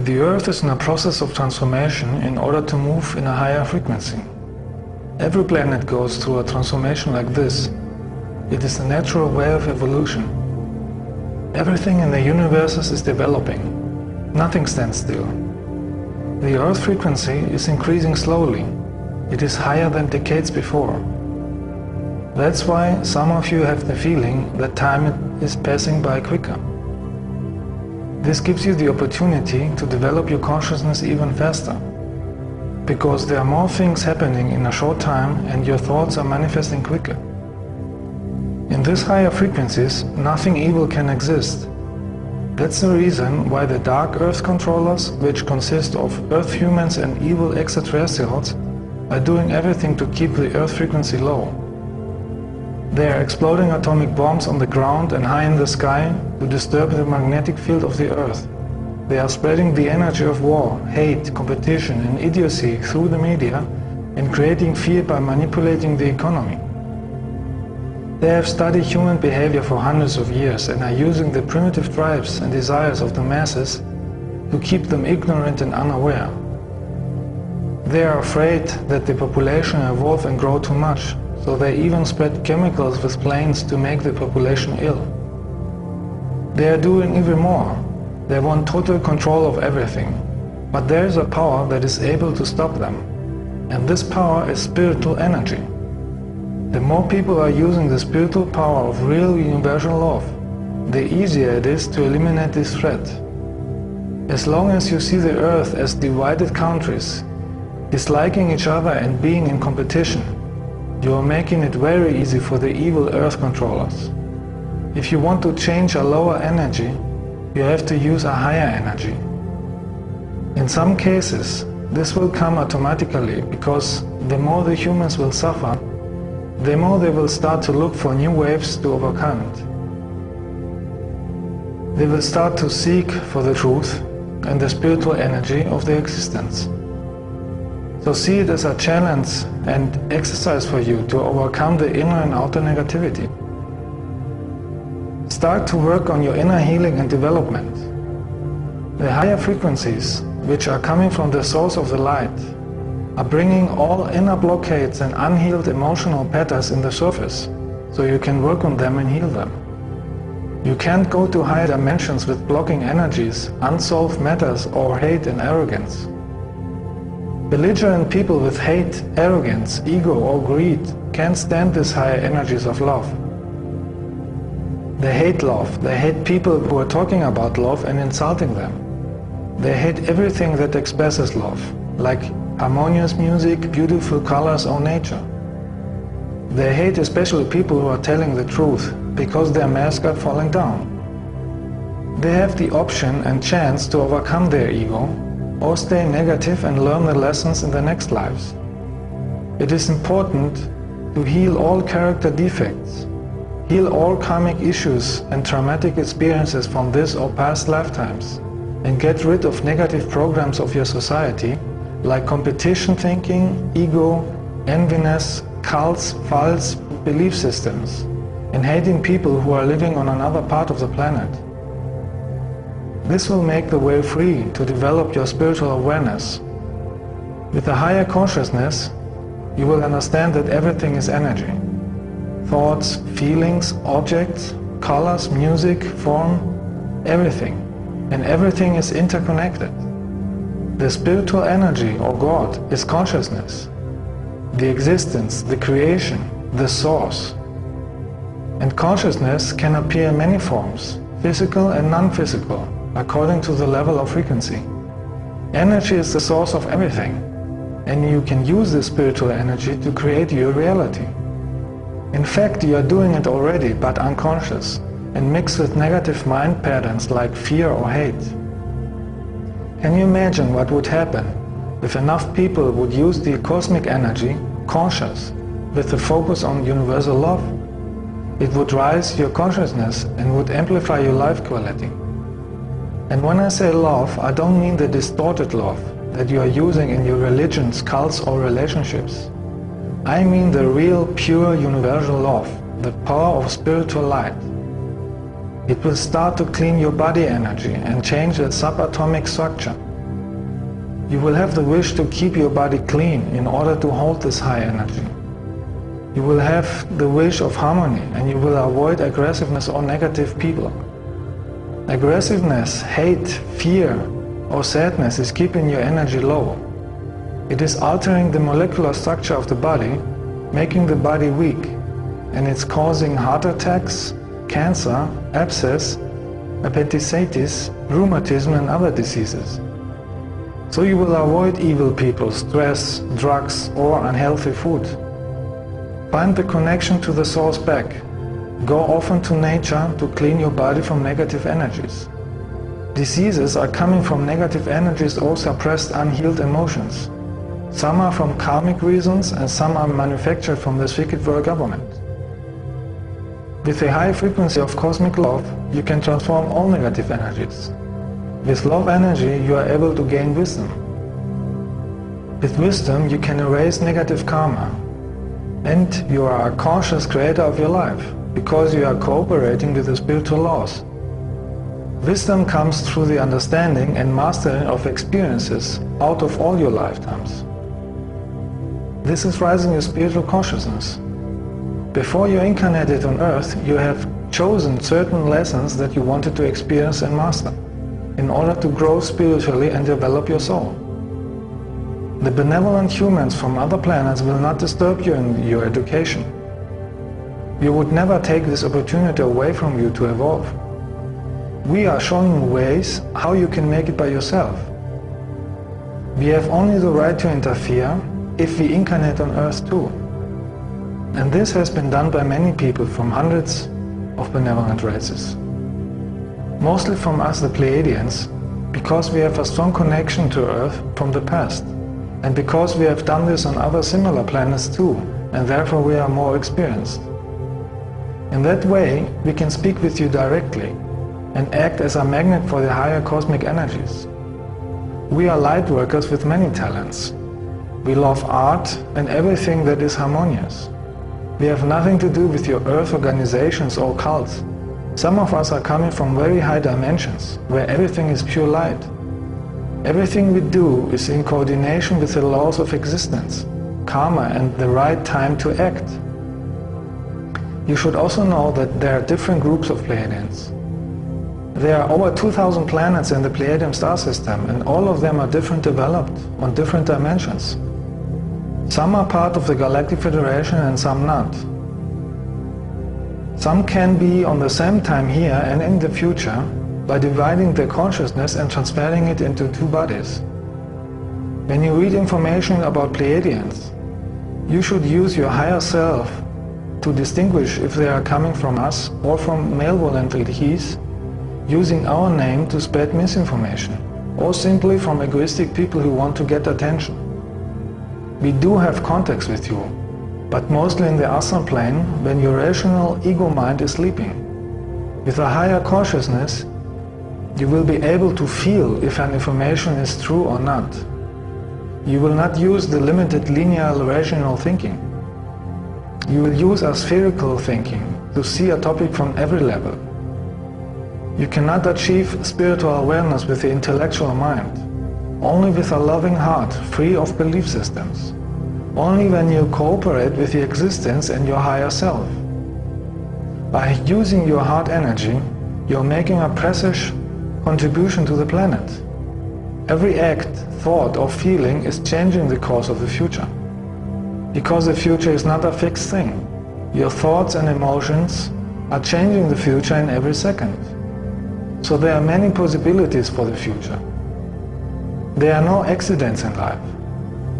The Earth is in a process of transformation in order to move in a higher frequency. Every planet goes through a transformation like this. It is the natural way of evolution. Everything in the universe is developing. Nothing stands still. The Earth frequency is increasing slowly. It is higher than decades before. That's why some of you have the feeling that time is passing by quicker. This gives you the opportunity to develop your consciousness even faster, because there are more things happening in a short time and your thoughts are manifesting quicker. In these higher frequencies, nothing evil can exist. That's the reason why the dark Earth controllers, which consist of Earth humans and evil extraterrestrials, are doing everything to keep the Earth frequency low. They are exploding atomic bombs on the ground and high in the sky to disturb the magnetic field of the Earth. They are spreading the energy of war, hate, competition and idiocy through the media and creating fear by manipulating the economy. They have studied human behavior for hundreds of years and are using the primitive drives and desires of the masses to keep them ignorant and unaware. They are afraid that the population evolve and grow too much, so they even spread chemicals with planes to make the population ill. They are doing even more. They want total control of everything. But there is a power that is able to stop them. And this power is spiritual energy. The more people are using the spiritual power of real universal love, the easier it is to eliminate this threat. As long as you see the Earth as divided countries, disliking each other and being in competition, you are making it very easy for the evil Earth controllers. If you want to change a lower energy, you have to use a higher energy. In some cases, this will come automatically because the more the humans will suffer, the more they will start to look for new ways to overcome it. They will start to seek for the truth and the spiritual energy of their existence. So see it as a challenge and exercise for you to overcome the inner and outer negativity. Start to work on your inner healing and development. The higher frequencies, which are coming from the source of the light, are bringing all inner blockades and unhealed emotional patterns in the surface, so you can work on them and heal them. You can't go to higher dimensions with blocking energies, unsolved matters or hate and arrogance. Belligerent people with hate, arrogance, ego or greed can't stand these higher energies of love. They hate love. They hate people who are talking about love and insulting them. They hate everything that expresses love, like harmonious music, beautiful colors or nature. They hate especially people who are telling the truth because their masks are falling down. They have the option and chance to overcome their ego or stay negative and learn the lessons in the next lives. It is important to heal all character defects, heal all karmic issues and traumatic experiences from this or past lifetimes, and get rid of negative programs of your society like competition thinking, ego, enviness, cults, false belief systems, and hating people who are living on another part of the planet. This will make the way free to develop your spiritual awareness. With a higher consciousness, you will understand that everything is energy. Thoughts, feelings, objects, colors, music, form, everything. And everything is interconnected. The spiritual energy, or God, is consciousness. The existence, the creation, the source. And consciousness can appear in many forms, physical and non-physical, according to the level of frequency. Energy is the source of everything, and you can use this spiritual energy to create your reality. In fact, you are doing it already, but unconscious, and mixed with negative mind patterns like fear or hate. Can you imagine what would happen if enough people would use the cosmic energy, conscious, with the focus on universal love? It would raise your consciousness and would amplify your life quality. And when I say love, I don't mean the distorted love that you are using in your religions, cults or relationships. I mean the real, pure, universal love, the power of spiritual light. It will start to clean your body energy and change its subatomic structure. You will have the wish to keep your body clean in order to hold this high energy. You will have the wish of harmony, and you will avoid aggressiveness or negative people. Aggressiveness, hate, fear, or sadness is keeping your energy low. It is altering the molecular structure of the body, making the body weak, and it's causing heart attacks, cancer, abscess, appendicitis, rheumatism, and other diseases. So you will avoid evil people, stress, drugs, or unhealthy food. Find the connection to the source back. Go often to nature to clean your body from negative energies. Diseases are coming from negative energies or suppressed unhealed emotions. Some are from karmic reasons and some are manufactured from the secret world government. With a high frequency of cosmic love, you can transform all negative energies. With love energy, you are able to gain wisdom. With wisdom, you can erase negative karma. And you are a conscious creator of your life, because you are cooperating with the spiritual laws. Wisdom comes through the understanding and mastering of experiences out of all your lifetimes. This is rising your spiritual consciousness. Before you incarnated on earth, you have chosen certain lessons that you wanted to experience and master, in order to grow spiritually and develop your soul. The benevolent humans from other planets will not disturb you in your education. You would never take this opportunity away from you to evolve. We are showing you ways how you can make it by yourself. We have only the right to interfere if we incarnate on Earth too. And this has been done by many people from hundreds of benevolent races. Mostly from us, the Pleiadians, because we have a strong connection to Earth from the past. And because we have done this on other similar planets too, and therefore we are more experienced. In that way, we can speak with you directly and act as a magnet for the higher cosmic energies. We are light workers with many talents. We love art and everything that is harmonious. We have nothing to do with your Earth organizations or cults. Some of us are coming from very high dimensions, where everything is pure light. Everything we do is in coordination with the laws of existence, karma, and the right time to act. You should also know that there are different groups of Pleiadians. There are over 2,000 planets in the Pleiadian star system, and all of them are different developed on different dimensions. Some are part of the Galactic Federation and some not. Some can be on the same time here and in the future, by dividing their consciousness and transferring it into two bodies. When you read information about Pleiadians, you should use your higher self to distinguish if they are coming from us or from malevolent entities, using our name to spread misinformation, or simply from egoistic people who want to get attention. We do have contacts with you, but mostly in the astral plane when your rational ego mind is sleeping. With a higher consciousness, you will be able to feel if an information is true or not. You will not use the limited linear rational thinking. You will use a spherical thinking to see a topic from every level. You cannot achieve spiritual awareness with the intellectual mind, only with a loving heart free of belief systems, only when you cooperate with the existence and your higher self. By using your heart energy, you're making a precious contribution to the planet. Every act, thought or feeling is changing the course of the future. Because the future is not a fixed thing. Your thoughts and emotions are changing the future in every second. So there are many possibilities for the future. There are no accidents in life.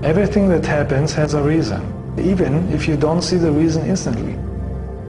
Everything that happens has a reason, even if you don't see the reason instantly.